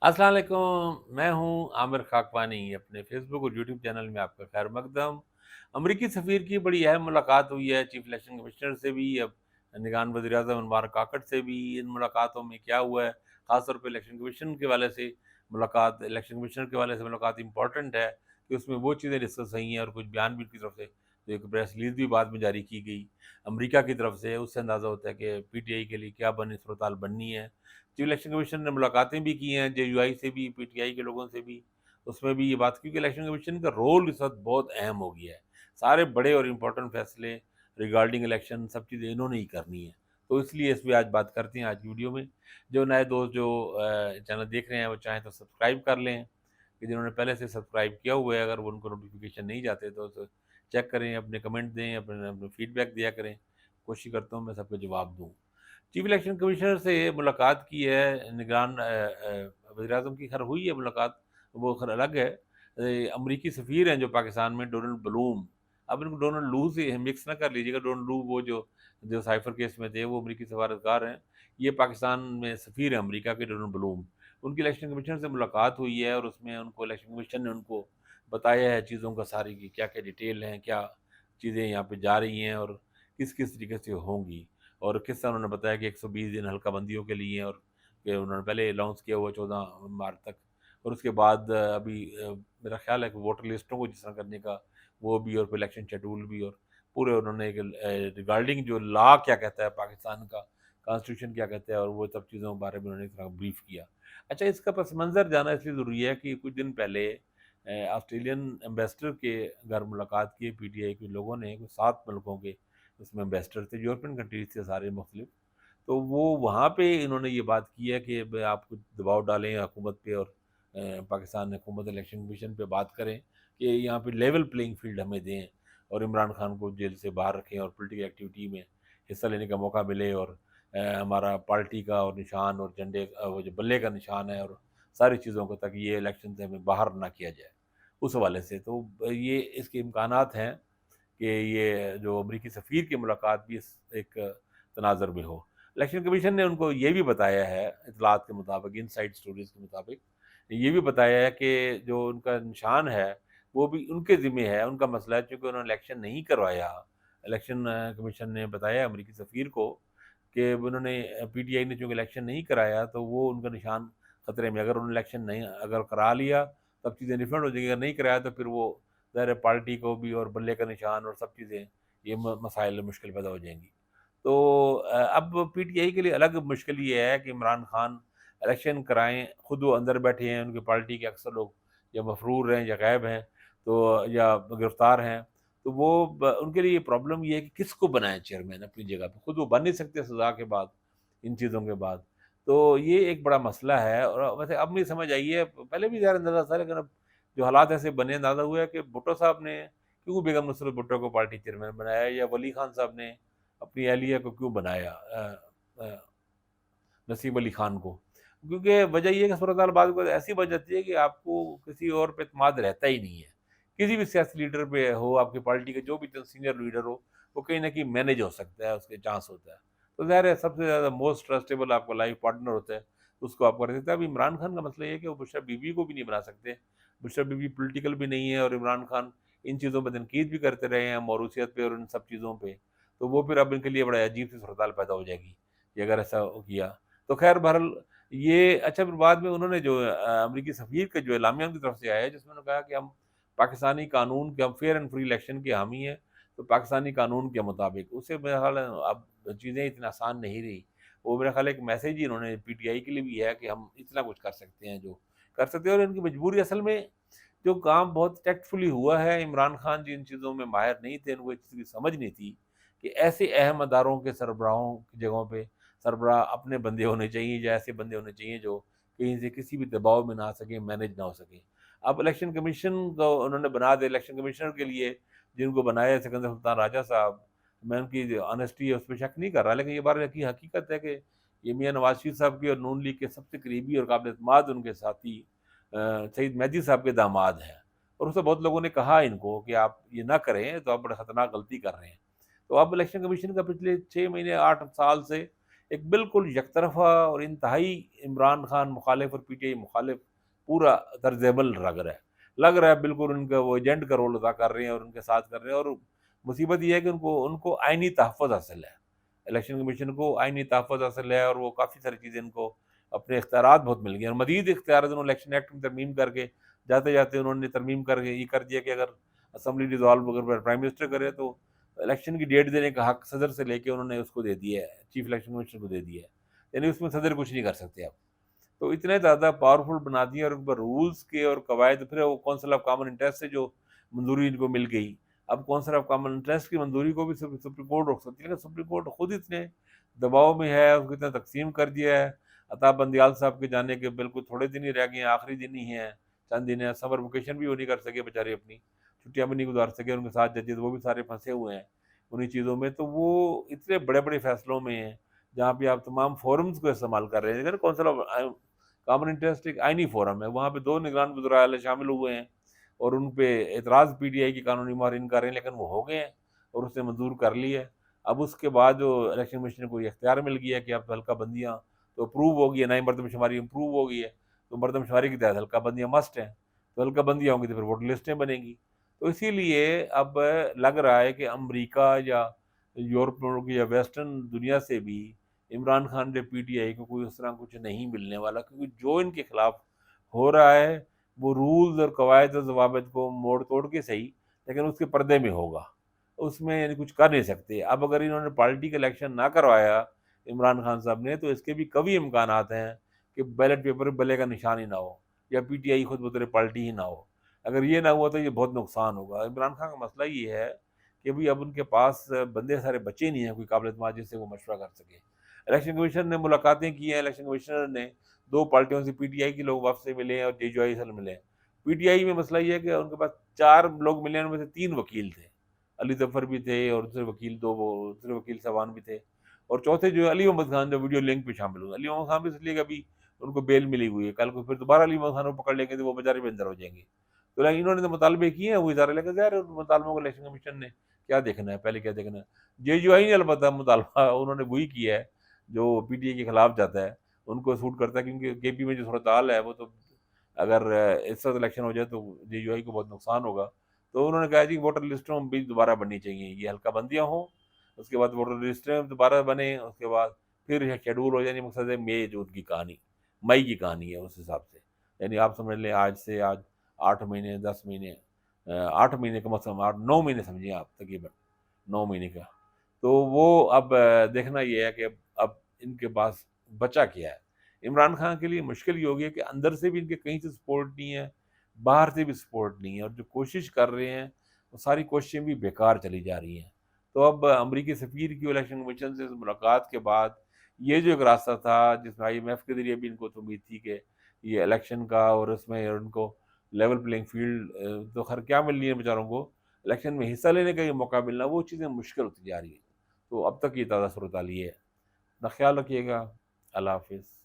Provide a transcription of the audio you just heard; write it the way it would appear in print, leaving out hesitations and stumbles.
अस्सलाम वालेकुम, मैं हूँ आमिर खाकवानी। अपने फेसबुक और यूट्यूब चैनल में आपका खैर मकदम। अमरीकी सफ़ीर की बड़ी अहम मुलाकात हुई है चीफ इलेक्शन कमिश्नर से भी, अब निगरान वज़ीर-ए-आज़म मुबारक काकड़ से भी। इन मुलाकातों में क्या हुआ है, ख़ास तौर पे इलेक्शन कमीशन के हवाले से मुलाकात, इलेक्शन कमिश्नर के हवाले से मुलाकात इम्पॉर्टेंट है कि उसमें वो चीज़ें डिस्कस हुई हैं और कुछ बयान भी उनकी तरफ से, तो एक प्रेस रिलीज़ भी बाद में जारी की गई अमरीका की तरफ से। उससे अंदाज़ा होता है कि पीटीआई के लिए क्या सूरत-हाल बननी है। चीफ इलेक्शन कमीशन ने मुलाकातें भी की हैं जेयूआई से भी, पीटीआई के लोगों से भी। उसमें भी ये बात, क्योंकि इलेक्शन कमीशन का रोल इस वक़्त बहुत अहम हो गया है। सारे बड़े और इम्पोर्टेंट फैसले रिगार्डिंग इलेक्शन सब चीज़ें इन्होंने ही करनी है। तो इसलिए इस पे आज बात करते हैं आज की वीडियो में। जो नए दोस्त जो चैनल देख रहे हैं वो चाहें तो सब्सक्राइब कर लें, कि जिन्होंने पहले से सब्सक्राइब किया हुआ है अगर वो उनको नोटिफ़िकेशन नहीं जाते तो चेक करें, अपने कमेंट दें, अपने अपने फीडबैक दिया करें। कोशिश करता हूँ मैं सबको जवाब दूँ। चीफ इलेक्शन कमिश्नर से मुलाकात की है निगरान वज़ीर-ए-आज़म की, खैर हुई है मुलाकात, वो खैर अलग है। अमरीकी सफ़ीर हैं जो पाकिस्तान में, डोनाल्ड ब्लूम। अब इनको डोनाल्ड लू से मिक्स ना कर लीजिएगा। डोनाल्ड लू वो जो जो साइफ़र केस में थे, वो अमरीकी सफारतकार हैं। ये पाकिस्तान में सफ़ीर हैं अमरीका के, डोनाल्ड ब्लूम। उनकी इलेक्शन कमिश्नर से मुलाकात हुई है और उसमें उनको इलेक्शन कमीशन ने उनको बताया है चीज़ों का सारी, कि क्या-क्या डिटेल हैं, क्या चीज़ें यहाँ पे जा रही हैं और किस-किस तरीके से होंगी। और किस तरह उन्होंने बताया कि 120 दिन हल्का बंदियों के लिए हैं, और कि उन्होंने पहले अनाउंस किया हुआ 14 मार्च तक, और उसके बाद अभी मेरा ख़्याल है कि वोटर लिस्टों को जिस तरह करने का वो भी, और फिर इलेक्शन शेड्यूल भी, और पूरे उन्होंने एक रिगार्डिंग जो लॉ क्या कहता है पाकिस्तान का, कॉन्स्टिट्यूशन क्या कहता है, और वो सब चीज़ों के बारे में उन्होंने एक तरह ब्रीफ़ किया। अच्छा, इसका पस मंज़र जानना इसलिए ज़रूरी है कि कुछ दिन पहले ऑस्ट्रेलियन एम्बेसडर के घर मुलाकात की पीटीआई के लोगों ने, कुछ 7 मुल्कों के उसमें एम्बेसडर थे, यूरोपियन कंट्रीज़ थे सारे मुख्तलिफ। तो वो वहाँ पे इन्होंने ये बात की है कि ब आप कुछ दबाव डालें हुकूमत पे, और पाकिस्तान हुकूमत इलेक्शन कमीशन पे बात करें कि यहाँ पे लेवल प्लेइंग फ़ील्ड हमें दें, और इमरान खान को जेल से बाहर रखें और पॉलिटिकल एक्टिविटी में हिस्सा लेने का मौका मिले, और हमारा पार्टी का और निशान और झंडे वो जो बल्ले का निशान है, और सारी चीज़ों को, ताकि ये इलेक्शन से हमें बाहर ना किया जाए। उस हवाले से तो ये इसके इम्कानात हैं कि ये जो अमरीकी सफ़ीर की मुलाकात भी इस एक तनाज़ुर में हो। इलेक्शन कमीशन ने उनको ये भी बताया है, इत्तलात के मुताबिक, इनसाइड स्टोरीज़ के मुताबिक, ये भी बताया है कि जो उनका निशान है, वो भी उनके ज़िम्मे है, उनका मसला है, चूँकि उन्होंने इलेक्शन नहीं करवाया। इलेक्शन कमीशन ने बताया अमरीकी सफ़ीर को कि उन्होंने पीटीआई ने चूँकि इलेक्शन नहीं कराया, तो वो उनका निशान खतरे में। अगर उन्होंने इलेक्शन नहीं अगर करा लिया, तब चीज़ें डिफरेंट हो जाएँगी, अगर नहीं कराया तो फिर वो ज़ाहिर है पार्टी को भी, और बल्ले का निशान और सब चीज़ें, ये मसाइल मुश्किल पैदा हो जाएँगी। तो अब पीटीआई के लिए अलग मुश्किल ये है कि इमरान खान इलेक्शन कराएँ, खुद वो अंदर बैठे हैं, उनकी पार्टी के अक्सर लोग या मफ़रूर हैं या गायब हैं, तो या गिरफ़्तार हैं। तो वो उनके लिए प्रॉब्लम ये है कि किसको बनाएँ चेयरमैन अपनी जगह पे, खुद वो बन नहीं सकते सज़ा के बाद, इन चीज़ों के बाद। तो ये एक बड़ा मसला है, और वैसे अब मुझे समझ आई है, पहले भी ज़ाहिर अंदाज़ा था, लेकिन अब जो हालात ऐसे बने, अंदाज़ा हुआ है कि भुट्टो साहब ने क्यों बेगम नुसरत भुट्टो को पार्टी चेयरमैन बनाया, या वली खान साहब ने अपनी अहलिया को क्यों बनाया, अ, नसीब अली खान को। क्योंकि वजह ये है कि सूरत-हाल बाद में ऐसी बन जाती है कि आपको किसी और पे एतमाद रहता ही नहीं है। किसी भी सियासी लीडर पे हो, आपकी पार्टी के जो भी सीनियर लीडर हो, वो कहीं न कहीं मैनेज हो सकता है, उसके चांस होता है। तो ज़ाहिर है सबसे ज़्यादा मोस्ट ट्रस्टेबल आपका लाइफ पार्टनर होता है, उसको आप कर सकते हैं। अब इमरान खान का मसला ये है कि वो बुशरा बीबी को भी नहीं बना सकते। बुशरा बीबी पॉलिटिकल भी नहीं है, और इमरान खान इन चीज़ों पे तनकीद भी करते रहे हैं, मौरूसियत पे और इन सब चीज़ों पे। तो वो फिर अब इनके लिए बड़ा अजीब-सी सूरत-हाल पैदा हो जाएगी, कि अगर ऐसा किया। तो ख़ैर बहरहाल ये अच्छा, फिर बाद में उन्होंने जो अमरीकी सफ़ीर का जो एलामिया उनकी तरफ से आया है, जिसमें उन्होंने कहा कि हम पाकिस्तानी कानून के, हम फेयर एंड फ्री इलेक्शन के हामी हैं, तो पाकिस्तानी कानून के मुताबिक, उससे मेरा ख़्याल है अब चीज़ें इतनी आसान नहीं रही। वो मेरा ख़्याल है एक मैसेज ही उन्होंने पीटीआई के लिए भी है कि हम इतना कुछ कर सकते हैं, जो कर सकते हैं, और इनकी मजबूरी असल में जो काम बहुत टैक्टफुली हुआ है, इमरान खान जी इन चीज़ों में माहिर नहीं थे, उनको इस चीज़ की समझ नहीं थी कि ऐसे अहम अदारों के सरबराहों की जगहों पे सरबराह अपने बंदे होने चाहिए, या ऐसे बंदे होने चाहिए जो कहीं से किसी भी दबाव में ना आ सकें, मैनेज ना हो सकें। अब इलेक्शन कमीशन को उन्होंने बना दिया, इलेक्शन कमिश्नर के लिए जिनको बनाया है सिकंदर सुल्तान राजा साहब, मैं उनकी जो ऑनेस्टी है उस पे शक नहीं कर रहा, लेकिन ये बात की हकीकत है कि ये मियाँ नवाज़ शरीफ साहब की और नून लीग के सबसे करीबी और काबिल एतमाद उनके साथी सईद मेहदी साहब के दामाद हैं, और उससे बहुत लोगों ने कहा इनको कि आप ये ना करें, तो आप बड़ा खतरनाक गलती कर रहे हैं। तो अब इलेक्शन कमीशन का पिछले 6 महीने 8 साल से ایک بالکل یک طرفہ اور انتہائی عمران خان مخالف اور پی ٹی آئی مخالف پورا طرز عمل لگ رہا ہے بالکل ان کا وہ ایجنٹ کا رول ادا کر رہے ہیں اور ان کے ساتھ کر رہے ہیں. اور مصیبت یہ ہے کہ ان کو آئینی تحفظ حاصل ہے، الیکشن کمیشن کو آئینی تحفظ حاصل ہے، اور وہ کافی ساری چیزیں ان کو اپنے اختیارات بہت مل گئے ہیں، اور مزید اختیارات انہوں نے الیکشن ایکٹ میں ترمیم کر کے جاتے جاتے انہوں نے ترمیم کر کے یہ کر دیا کہ اگر اسمبلی ڈیزالو اگر پرائم منسٹر کرے تو الیکشن کی ڈیٹ دینے کا حق صدر سے لے کے انہوں نے اس کو دے دیا ہے، چیف الیکشن کمیشنر کو دے دیا ہے. یعنی اس میں صدر کچھ نہیں کر سکتے اب. تو اتنے زیادہ پاورفل بنا دیے، اور ان پر رولز کے اور قواعد، پھر وہ کونسل آف کامن انٹرسٹ سے جو منظوری ان کو مل گئی، اب کونسل آف کامن انٹرسٹ کی منظوری کو بھی سپریم کورٹ روک سکتی ہے، لیکن سپریم کورٹ خود اتنے دباؤ میں ہے، اس کو اتنا تقسیم کر دیا ہے. عطا بندیال صاحب کے جانے کے بالکل تھوڑے دن ہی رہ گئے ہیں، آخری دن ہی ہیں، چند دن ہیں، سمر ویکیشن بھی وہ نہیں کر سکے بیچارے، اپنی چھٹیاں بھی نہیں گزار سکے، ان کے ساتھ ججز وہ بھی سارے پھنسے ہوئے ہیں انہیں چیزوں میں. تو وہ اتنے بڑے بڑے فیصلوں میں ہیں جہاں پہ آپ تمام فورمز کو استعمال کر رہے ہیں. لیکن کونسل آف کامن انٹرسٹ ایک آئینی فورم ہے، وہاں پہ 2 نگران وزراء اعلیٰ شامل ہوئے ہیں، اور ان پہ اعتراض پی ٹی آئی کی قانونی ماہرین کر رہے ہیں، لیکن وہ ہو گئے ہیں اور اس نے منظور کر لی ہے. اب اس کے بعد جو الیکشن کمیشن کو یہ اختیار مل گیا ہے کہ اب حلقہ بندیاں تو اپروو ہو گئی ہے، نئی مردم شماری امپروو ہو گئی ہے، تو مردم شماری کے تحت حلقہ بندیاں مسٹ ہیں، تو حلقہ بندیاں ہوں گی تو پھر ووٹر لسٹیں بنیں گی. تو اسی لیے اب لگ رہا ہے کہ امریکہ یا یورپ ملک یا ویسٹرن دنیا سے بھی عمران خان نے پی ٹی آئی کو کوئی اس طرح کچھ نہیں ملنے والا، کیونکہ جو ان کے خلاف ہو رہا ہے وہ رولز اور قواعد و ضوابط کو موڑ توڑ کے صحیح، لیکن اس کے پردے میں ہوگا، اس میں یعنی کچھ کر نہیں سکتے. اب اگر انہوں نے پارٹی کا الیکشن نہ کروایا عمران خان صاحب نے، تو اس کے بھی قوی امکانات ہیں کہ بیلٹ پیپر بلے کا نشان ہی نہ ہو، یا پی ٹی آئی خود بطور پارٹی ہی نہ ہو. اگر یہ نہ ہوا تو یہ بہت نقصان ہوگا. عمران خان کا مسئلہ یہ ہے کہ ابھی اب ان کے پاس بندے سارے بچے نہیں ہیں کوئی قابل اعتماد جس سے وہ مشورہ کر سکے. الیکشن کمیشن نے ملاقاتیں کی ہیں، الیکشن کمشنر نے 2 پارٹیوں سے پی ٹی آئی کے لوگ واپس سے ملے ہیں اور جے جو آئی سے ملے ہیں. پی ٹی آئی میں مسئلہ یہ ہے کہ ان کے پاس 4 لوگ ملے ہیں، ان میں سے 3 وکیل تھے، علی ظفر بھی تھے اور دوسرے وکیل دوسرے وکیل صاحبان بھی تھے، اور چوتھے جو علی محمد خان جو ویڈیو لنک پہ شامل ہوئے. علی محمد خان بھی اس لیے کہ ابھی ان کو بیل ملی ہوئی ہے، کل کو پھر دوبارہ علی محمد خان کو پکڑ لیں گے تو وہ بیچارے بھی اندر ہو جائیں گے. تو انہوں نے تو مطالبے کیے ہیں وہ ادارے، لیکن ظاہر ہے ان مطالبوں کو الیکشن کمیشن نے کیا دیکھنا ہے، پہلے کیا دیکھنا ہے. جے جو آئی نے البتہ مطالبہ انہوں نے وہی کیا ہے جو پی ٹی آئی کے خلاف جاتا ہے، ان کو سوٹ کرتا ہے، کیونکہ کے پی میں جو صورتحال ہے وہ تو اگر اس وقت الیکشن ہو جائے تو جے یو آئی کو بہت نقصان ہوگا. تو انہوں نے کہا جی ووٹر لسٹوں بھی دوبارہ بننی چاہیے، یہ حلقہ بندیاں ہوں، اس کے بعد ووٹر لسٹیں دوبارہ بنے، اس کے بعد پھر شیڈول ہو جائے. مقصد ہے مئی جو ان کی کہانی، مئی کی کہانی ہے اس حساب سے. یعنی آپ سمجھ لیں آج 8 مہینے 10 مہینے 8 مہینے کم از کم 9 مہینے سمجھیں آپ، تقریباً 9 مہینے کا. تو وہ اب دیکھنا یہ ہے کہ اب ان کے پاس بچا کیا ہے. عمران خان کے لیے مشکل یہ ہوگی ہے کہ اندر سے بھی ان کے کہیں سے سپورٹ نہیں ہے، باہر سے بھی سپورٹ نہیں ہے، اور جو کوشش کر رہے ہیں وہ ساری کوششیں بھی بیکار چلی جا رہی ہیں. تو اب امریکی سفیر کی الیکشن کمیشن سے ملاقات کے بعد یہ جو ایک راستہ تھا جس میں آئی ایم ایف کے ذریعے بھی ان کو امید تھی کہ یہ الیکشن کا اور اس میں ان کو لیول پلینگ فیلڈ تو خیر کیا مل رہی ہے بیچاروں کو، الیکشن میں حصہ لینے کا یہ موقع ملنا، وہ چیزیں مشکل ہوتی جا رہی ہیں. تو اب تک یہ تازہ صورتحال یہ ہے. اپنا خیال رکھیے گا. اللہ حافظ.